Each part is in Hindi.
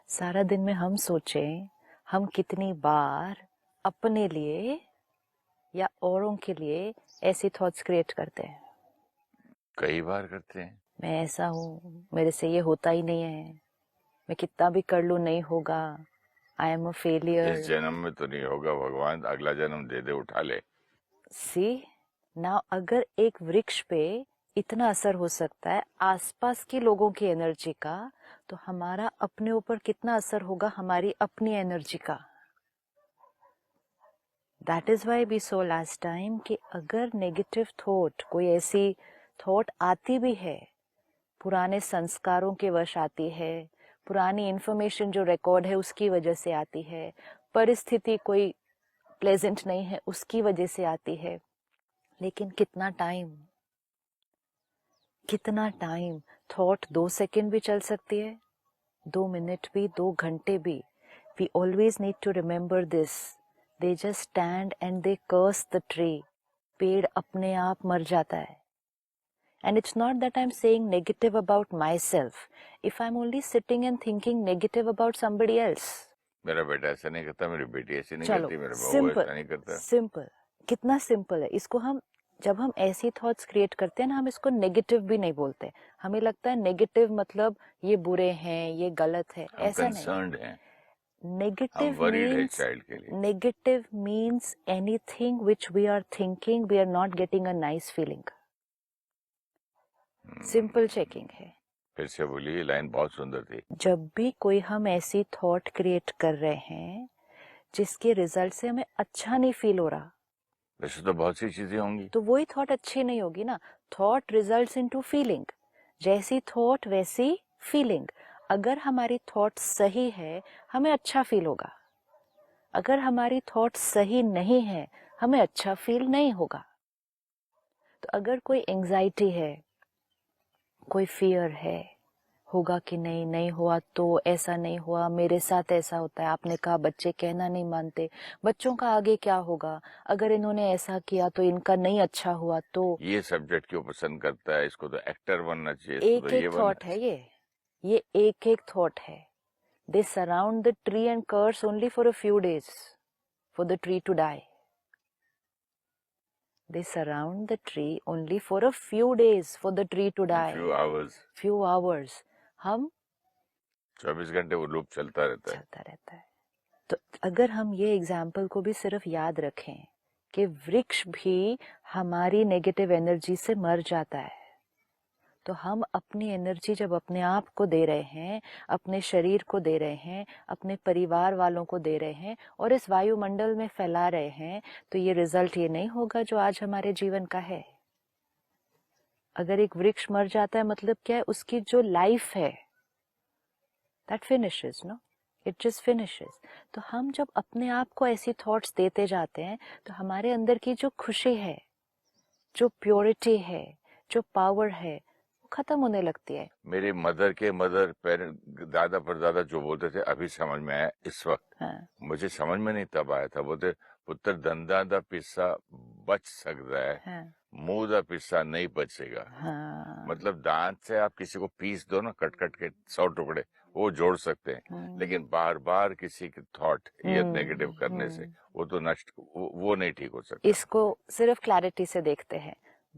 सारा दिन में हम सोचें हम कितनी बार अपने लिए या औरों के लिए ऐसी थॉट्स क्रिएट करते हैं। कई बार करते हैं। मैं ऐसा हूँ, मेरे से ये होता ही नहीं है, मैं कितना भी कर लूँ नहीं होगा, आई एम अ फेलियर। इस जन्म में तो नहीं होगा, भगवान अगला जन्म दे दे उठा ले। सी ना, अगर एक वृक्ष पे इतना असर हो सकता है आसपास के लोगों की एनर्जी का, तो हमारा अपने ऊपर कितना असर होगा हमारी अपनी एनर्जी का। That is why we saw last time कि अगर नेगेटिव थॉट, कोई ऐसी थॉट आती भी है, पुराने संस्कारों के वश आती है, पुरानी इंफॉर्मेशन जो रिकॉर्ड है उसकी वजह से आती है, परिस्थिति कोई प्लेजेंट नहीं है उसकी वजह से आती है, लेकिन कितना टाइम थॉट 2 सेकंड भी चल सकती है, 2 मिनट भी, 2 घंटे भी। We always need to remember this. They just stand and they curse the tree. पेड़ अपने आप मर जाता है। And it's not that I'm saying negative about myself. If I'm only sitting and thinking negative about somebody else. मेरा बेटा ऐसा नहीं करता, मेरी बेटी ऐसी नहीं चलो, करती, मेरा बहू ऐसा नहीं करता। सिंपल, कितना सिंपल है। इसको हम, जब हम ऐसी थॉट्स क्रिएट करते हैं ना, हम इसको नेगेटिव भी नहीं बोलते। हमें लगता है नेगेटिव मतलब ये बुरे हैं, ये गलत है, ऐसा नहीं। Negative means anything which we are thinking we are not getting a nice feeling. Simple checking है। फिर से बोलिए, लाइन बहुत सुंदर थी। जब भी कोई हम ऐसी थॉट क्रिएट कर रहे हैं जिसके रिजल्ट से हमें अच्छा नहीं फील हो रहा, वैसे तो बहुत सी चीजें होंगी, तो वही थॉट अच्छी नहीं होगी ना। Thought results into feeling. जैसी थॉट वैसी फीलिंग। अगर हमारी थॉट सही है हमें अच्छा फील होगा, अगर हमारी थॉट सही नहीं है हमें अच्छा फील नहीं होगा। तो अगर कोई एंजाइटी है, कोई फियर है, होगा कि नहीं, नहीं हुआ तो ऐसा नहीं हुआ, मेरे साथ ऐसा होता है। आपने कहा बच्चे कहना नहीं मानते, बच्चों का आगे क्या होगा, अगर इन्होंने ऐसा किया तो इनका नहीं अच्छा हुआ तो। ये सब्जेक्ट क्यों पसंद करता है, इसको तो एक्टर बनना चाहिए, एक एक थॉट है ये एक एक थॉट है। They surround the tree and curse only for a few days for the tree to die. They surround the tree only for a few days for the tree to die. Few hours. हम 24 घंटे वो लूप चलता रहता है। तो अगर हम ये एग्जाम्पल को भी सिर्फ याद रखें कि वृक्ष भी हमारी नेगेटिव एनर्जी से मर जाता है, तो हम अपनी एनर्जी जब अपने आप को दे रहे हैं, अपने शरीर को दे रहे हैं, अपने परिवार वालों को दे रहे हैं और इस वायुमंडल में फैला रहे हैं, तो ये रिजल्ट ये नहीं होगा जो आज हमारे जीवन का है। अगर एक वृक्ष मर जाता है मतलब क्या है, उसकी जो लाइफ है that finishes, no, it just finishes. तो हम जब अपने आप को ऐसी थॉट्स देते जाते हैं तो हमारे अंदर की जो खुशी है, जो प्योरिटी है, जो पावर है, खत्म होने लगती है। मेरी मदर पेरेंट, दादा परदादा जो बोलते थे अभी समझ में आया इस वक्त। हाँ। मुझे समझ में नहीं तब आया था। बोलते पुत्र दंदा दा पिस्सा बच सकता है, हाँ। मुंह दा पिस्सा नहीं बचेगा। हाँ। मतलब दांत से आप किसी को पीस दो ना, कट कट के 100 टुकड़े, वो जोड़ सकते हैं, लेकिन बार बार किसी की थॉट ये नेगेटिव करने से वो तो नष्ट, वो नहीं ठीक हो सकता। इसको सिर्फ क्लैरिटी से देखते हैं।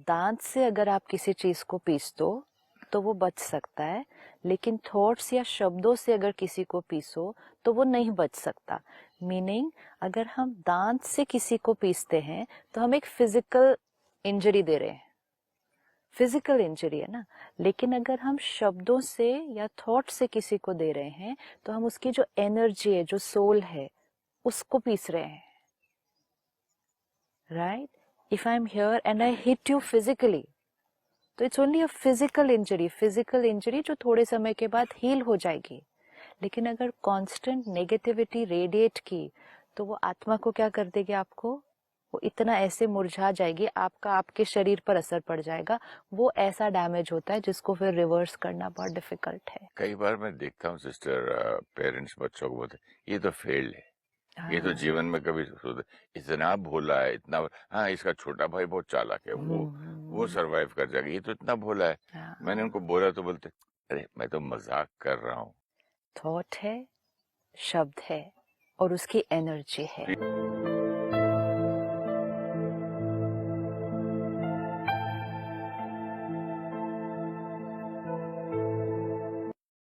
दांत से अगर आप किसी चीज को पीस दो तो वो बच सकता है, लेकिन थॉट्स या शब्दों से अगर किसी को पीसो तो वो नहीं बच सकता। मीनिंग, अगर हम दांत से किसी को पीसते हैं तो हम एक फिजिकल इंजरी दे रहे हैं, फिजिकल इंजरी है ना। लेकिन अगर हम शब्दों से या थॉट से किसी को दे रहे हैं तो हम उसकी जो एनर्जी है, जो सोल है, उसको पीस रहे हैं। Right? If I am here and I hit you physically, तो it's only a physical injury जो थोड़े समय के बाद हील हो जाएगी। लेकिन अगर कांस्टेंट नेगेटिविटी रेडिएट की तो वो आत्मा को क्या कर देगी, आपको वो इतना ऐसे मुरझा जाएगी, आपका आपके शरीर पर असर पड़ जाएगा। वो ऐसा डैमेज होता है जिसको फिर रिवर्स करना बहुत डिफिकल्ट है। कई बार मैं देखता हूँ सिस्टर, पेरेंट्स बच्चों को बोलते ये तो फेल्ड है, ये तो जीवन में कभी इतना भोला है, इतना। हाँ, इसका छोटा भाई बहुत चालाक है, वो सरवाइव कर जाएगा, ये तो इतना भोला है। मैंने उनको बोला तो बोलते अरे मैं तो मजाक कर रहा हूँ। थॉट है, शब्द है और उसकी एनर्जी है।